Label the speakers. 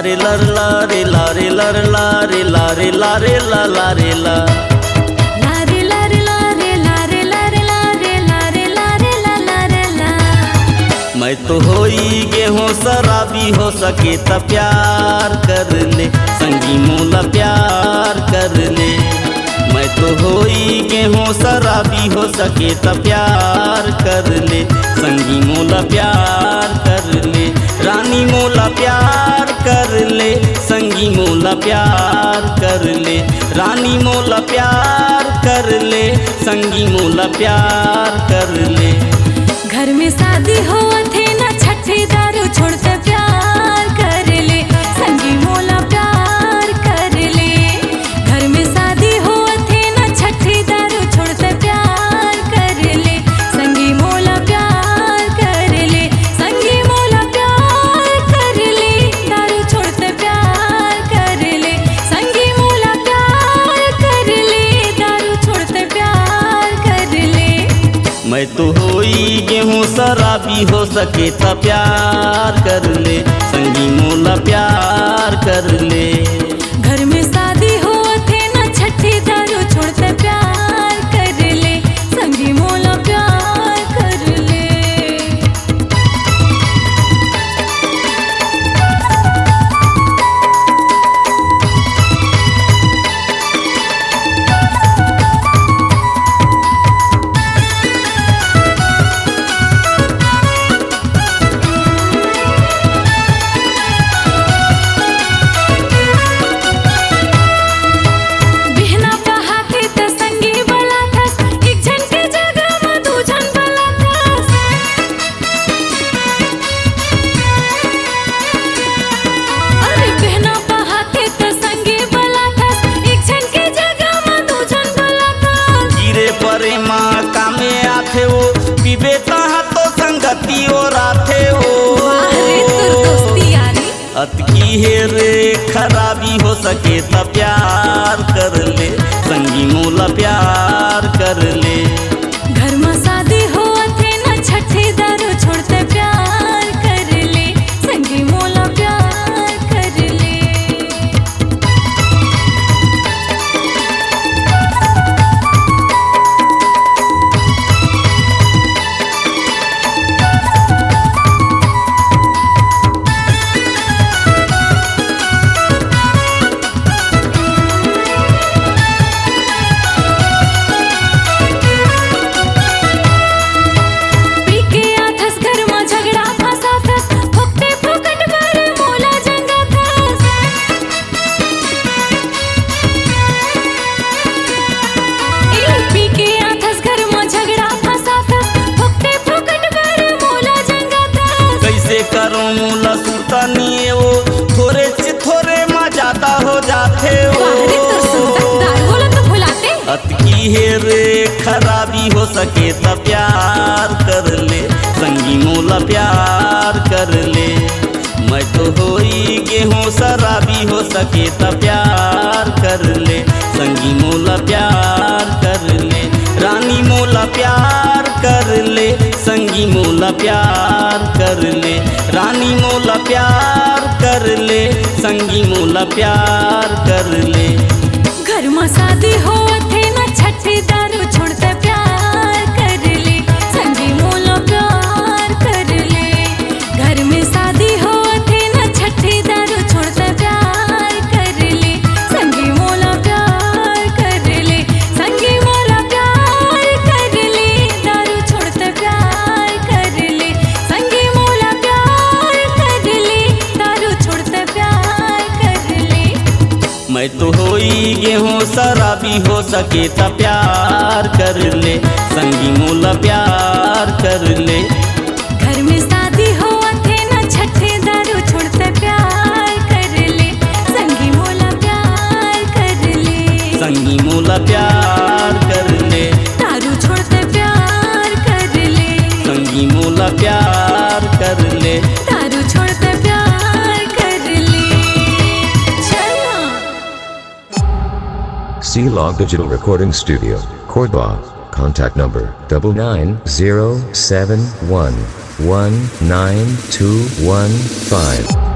Speaker 1: लारे लर लारे लारे लर लारे लारे लारे ला लारे ला
Speaker 2: लारे लारे लारे लारे लारे लारे लारे लारे ला लारे ला।
Speaker 1: मैं तो होई गेहूँ शराबी हो सके त प्यार कर ले संगी मोला प्यार कर ले। मैं तो होई गेहूँ शराबी हो सके त प्यार कर ले संगी मोला प्यार कर ले। रानी मोला प्यार कर ले संगी मोला प्यार कर ले। रानी मोला प्यार कर ले संगी मोला प्यार कर ले।
Speaker 2: घर में शादी हो थे ना छठी दारू छोड़ते प्यार कर ले संगी मोला प्यार कर ले। घर में शादी हो थे ना छठी दारू छोड़ते प्यार कर ले संगी मोला प्यार कर ले। संगी मोला प्यार कर ले दारू छोड़ते प्यार कर ले संगी मोला प्यार कर ले दारू छोड़ते प्यार कर ले।
Speaker 1: मैं तो होई गेहूँ शराबी हो सके त प्यार कर ले संगी मोला प्यार कर ले।
Speaker 2: घर में शादी हो थे ना छठी दारू छोड़ते प्यार कर ले संगी मोला प्यार कर ले।
Speaker 1: पीबे तहाँ तो संगति और आथे हो अतकी है रे खराबी हो सके त प्यार कर ले संगी मोला प्यार कर ले।
Speaker 2: घर में शादी हो थे ना छठी दारू छोड़ते प्यार कर ले संगी मोला प्यार कर ले।
Speaker 1: करो मोला सुल्तानी वो थोड़े से थोड़े मजादा हो जाते हो अतकी है रे खराबी हो सके त प्यार कर ले संगी मोला प्यार कर ले। मैं तो होई गेहूँ शराबी हो सके त प्यार कर ले संगी मोला प्यार कर ले। रानी मोला प्यार कर ले संगी मोला प्यार कर ले। रानी मोला प्यार कर ले संगी मोला प्यार कर ले।
Speaker 2: घर में शादी हो थे ना छठी दारू छोड़ते प्यार कर ले संगी मोला प्यार कर ले। घर में शादी हो थे ना छठी दारू छोड़ते प्यार कर ले संगी मोला प्यार कर ले। संगी मोला प्यार कर ले दारू छोड़ते प्यार कर ले संगी मोला प्यार कर ले दारू छोड़ते प्यार कर ले।
Speaker 1: मैं तो होई गेहूँ शराबी हो सके त प्यार कर ले संगी मोला प्यार कर ले।
Speaker 2: घर में शादी हो थे ना छठी दारू छोड़ते प्यार कर ले संगी मोला प्यार कर ले।
Speaker 1: संगी मोला प्यार कर ले
Speaker 2: दारू छोड़ते प्यार कर ले
Speaker 1: संगी मोला प्यार कर ले।
Speaker 2: दारू छोड़ते प्यार कर ले। चलो
Speaker 3: C-Log Digital Recording Studio, Cordoba. Contact number 99071192115.